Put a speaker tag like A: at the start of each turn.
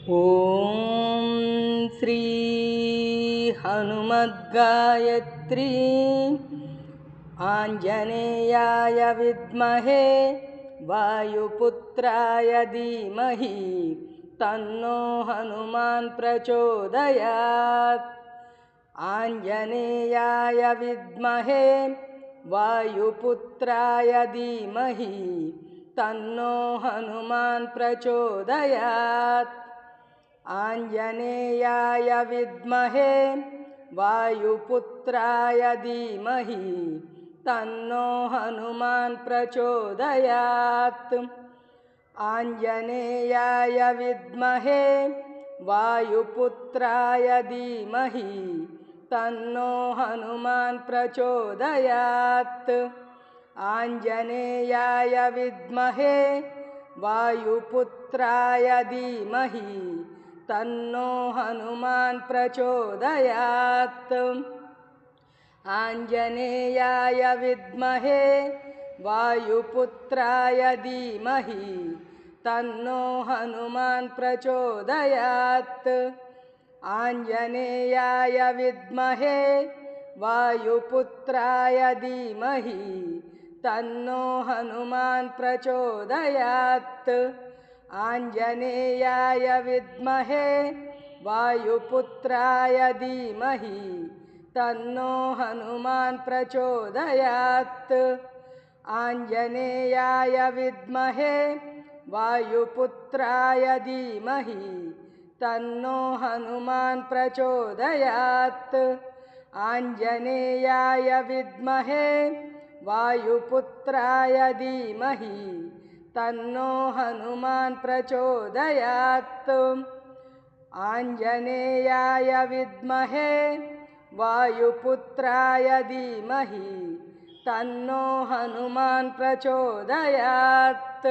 A: ॐ श्री हनुमद्गायत्री आञ्जनेयाय विद्महे वायुपुत्राय धीमहि तन्नो हनुमान् प्रचोदयात्। आञ्जनेयाय विद्महे वायुपुत्राय धीमहि तन्नो हनुमान् प्रचोदयात्। आञ्जनेयाय विद्महे वायुपुत्राय धीमहि तन्नो हनुमान् प्रचोदयात्। आञ्जनेयाय विद्महे वायुपुत्राय धीमहि तन्नो हनुमान् प्रचोदयात्। आञ्जनेयाय विद्महे वायुपुत्राय धीमहि तन्नो हनुमान् प्रचोदयात्। आञ्जनेयाय विद्महे वायुपुत्राय धीमहि तन्नो हनुमान् प्रचोदयात्। आञ्जनेयाय विद्महे वायुपुत्राय धीमहि तन्नो हनुमान् प्रचोदयात्। आञ्जनेयाय विद्महे वायुपुत्राय धीमहि तन्नो हनुमान् प्रचोदयात्। आञ्जनेयाय विद्महे वायुपुत्राय धीमहि तन्नो हनुमान् प्रचोदयात्। आञ्जनेयाय विद्महे वायुपुत्राय धीमहि तन्नो हनुमान् प्रचोदयात्। आञ्जनेयाय विद्महे वायुपुत्राय धीमहि तन्नो हनुमान् प्रचोदयात्।